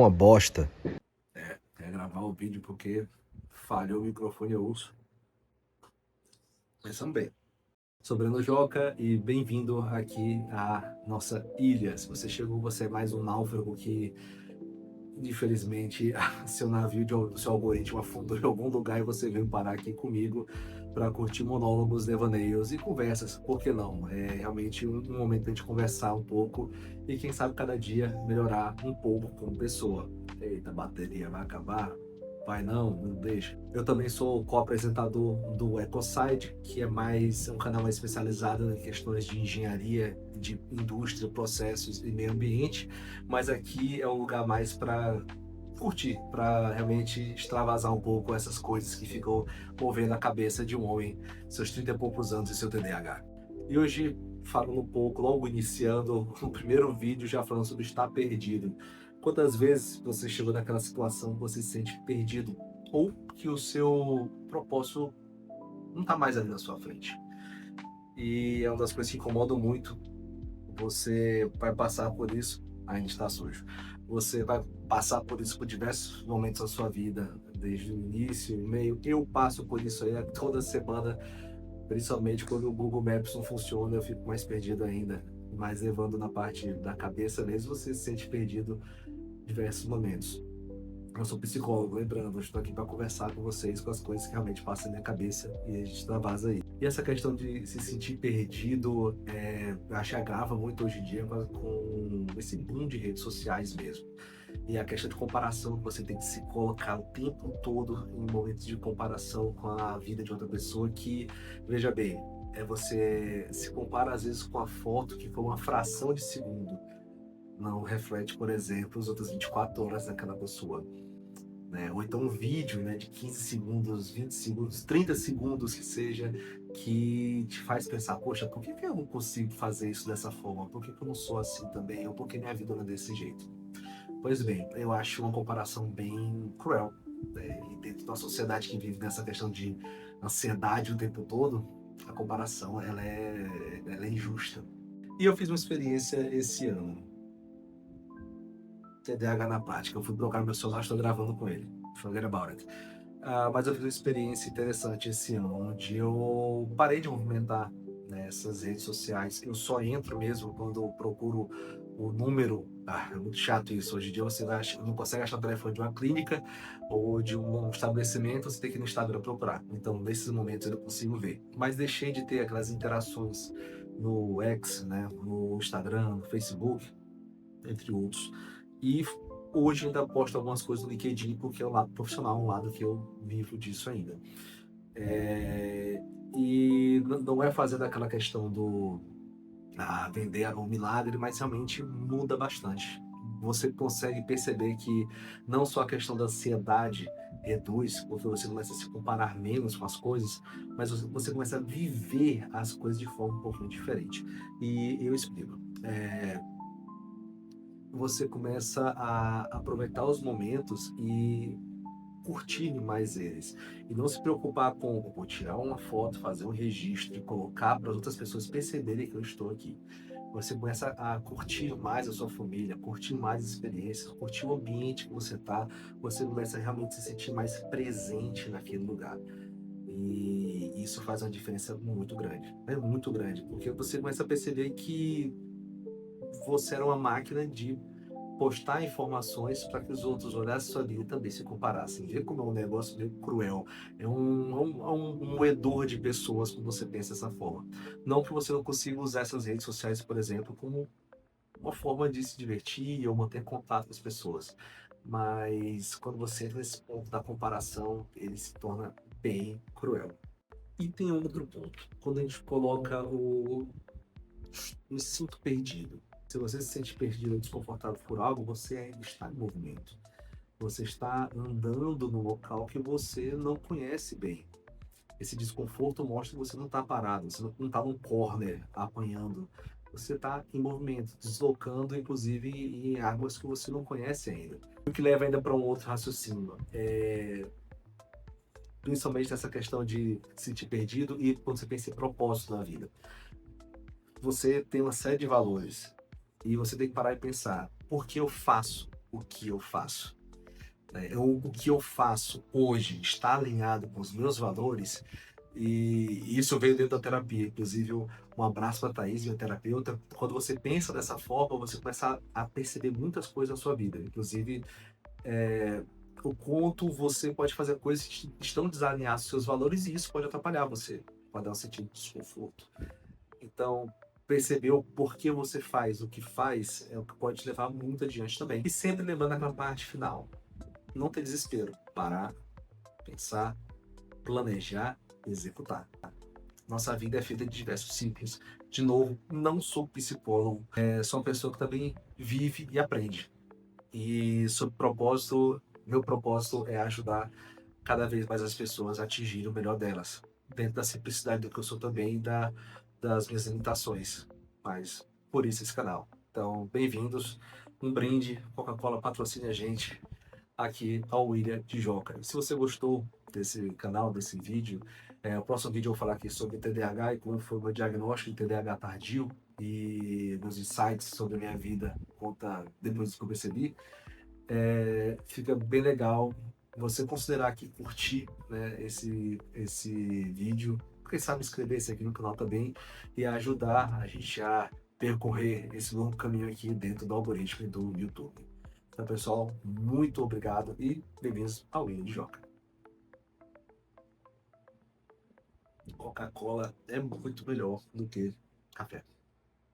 uma bosta. É gravar o vídeo porque falhou o microfone, eu uso. Mas também. Sou Breno Joca e bem-vindo aqui à nossa ilha. Se você chegou, você é mais um náufrago que, infelizmente, seu navio, seu algoritmo afundou em algum lugar e você veio parar aqui comigo para curtir monólogos, devaneios e conversas. Por que não? É realmente um momento para a gente conversar um pouco e, quem sabe, cada dia melhorar um pouco como pessoa. Eita, a bateria vai acabar? Vai não, não deixa. Eu também sou co-apresentador do Ecoside, que é mais um canal mais especializado em questões de engenharia, de indústria, processos e meio ambiente, mas aqui é um lugar mais para curtir, para realmente extravasar um pouco essas coisas que ficam movendo a cabeça de um homem, seus 30 e poucos anos e seu TDAH. E hoje, falando um pouco, logo iniciando o primeiro vídeo, já falando sobre estar perdido. Quantas vezes você chegou naquela situação que você se sente perdido ou que o seu propósito não está mais ali na sua frente? E é uma das coisas que incomodam muito. Você vai passar por isso, ainda está sujo. Você vai passar por isso por diversos momentos da sua vida, desde o início, o meio. Eu passo por isso aí toda semana, principalmente quando o Google Maps não funciona, eu fico mais perdido ainda. Mas levando na parte da cabeça mesmo, você se sente perdido em diversos momentos. Eu sou psicólogo, lembrando, eu estou aqui para conversar com vocês com as coisas que realmente passam na minha cabeça e a gente extravasa aí. E essa questão de se sentir perdido, eu acho que agrava muito hoje em dia com esse boom de redes sociais mesmo. E a questão de comparação, que você tem que se colocar o tempo todo em momentos de comparação com a vida de outra pessoa que, veja bem, você se compara às vezes com a foto que foi uma fração de segundo. Não reflete, por exemplo, as outras 24 horas daquela pessoa, né? Ou então um vídeo, né, de 15 segundos, 20 segundos, 30 segundos que seja, que te faz pensar, poxa, por que eu não consigo fazer isso dessa forma? Por que eu não sou assim também? Ou por que minha vida não é desse jeito? Pois bem, eu acho uma comparação bem cruel, né? E dentro da sociedade que vive nessa questão de ansiedade o tempo todo, a comparação ela é injusta. E eu fiz uma experiência esse ano, TDAH na prática. Eu fui bloquear meu celular, estou gravando com ele. Forget about it. Mas eu fiz uma experiência interessante esse ano, onde eu parei de movimentar nessas redes sociais. Eu só entro mesmo quando eu procuro o número. É muito chato isso. Hoje em dia você não consegue achar o telefone de uma clínica ou de um estabelecimento, você tem que ir no Instagram procurar. Então, nesses momentos eu não consigo ver. Mas deixei de ter aquelas interações no X, né, no Instagram, no Facebook, entre outros. E hoje ainda posto algumas coisas no LinkedIn, porque é o lado profissional, um lado que eu vivo disso ainda. É, e não é fazendo aquela questão do vender um milagre, mas realmente muda bastante. Você consegue perceber que não só a questão da ansiedade reduz, porque você começa a se comparar menos com as coisas, mas você começa a viver as coisas de forma um pouquinho diferente. E eu explico. Você começa a aproveitar os momentos e curtir mais eles. E não se preocupar com, vou tirar uma foto, fazer um registro e colocar para as outras pessoas perceberem que eu estou aqui. Você começa a curtir mais a sua família, curtir mais as experiências, curtir o ambiente que você está. Você começa a realmente se sentir mais presente naquele lugar. E isso faz uma diferença muito grande. É muito grande, porque você começa a perceber que você era uma máquina de postar informações para que os outros olhassem sua vida e também se comparassem. Vê como é um negócio meio cruel. É um moedor de pessoas quando você pensa dessa forma. Não que você não consiga usar essas redes sociais, por exemplo, como uma forma de se divertir ou manter contato com as pessoas. Mas quando você entra nesse ponto da comparação, ele se torna bem cruel. E tem outro ponto. Quando a gente coloca me sinto perdido. Se você se sente perdido ou desconfortável por algo, você ainda está em movimento. Você está andando no local que você não conhece bem. Esse desconforto mostra que você não está parado, você não está num corner apanhando. Você está em movimento, deslocando, inclusive, em águas que você não conhece ainda. O que leva ainda para um outro raciocínio. Principalmente nessa questão de se sentir perdido e quando você pensa em propósito na vida. Você tem uma série de valores e você tem que parar e pensar, por que eu faço o que eu faço. Né? O que eu faço hoje está alinhado com os meus valores, e isso veio dentro da terapia. Inclusive, um abraço para a Thaís, minha terapeuta. Quando você pensa dessa forma, você começa a perceber muitas coisas na sua vida. Inclusive, é, o quanto você pode fazer coisas que estão desalinhadas com seus valores, e isso pode atrapalhar você, pode dar um sentido de desconforto. Então, perceber o porquê você faz o que faz é o que pode te levar muito adiante também. E sempre lembrando aquela parte final. Não ter desespero. Parar, pensar, planejar, executar. Nossa vida é feita de diversos ciclos. De novo, não sou psicólogo, sou uma pessoa que também vive e aprende. E sobre propósito, meu propósito é ajudar cada vez mais as pessoas a atingirem o melhor delas, dentro da simplicidade do que eu sou também e das minhas limitações. Mas por isso esse canal. Então, bem-vindos. Um brinde, Coca-Cola patrocine a gente aqui ao William de Joca. E se você gostou desse canal, desse vídeo, o próximo vídeo eu vou falar aqui sobre TDAH e como foi o meu diagnóstico de TDAH tardio e meus insights sobre a minha vida conta depois que eu percebi. Fica bem legal você considerar aqui curtir, né, esse vídeo, quem sabe inscrever-se aqui no canal também e ajudar a gente a percorrer esse longo caminho aqui dentro do algoritmo do YouTube. Então, pessoal, muito obrigado e bem-vindos ao William de Joca. Coca-Cola é muito melhor do que café.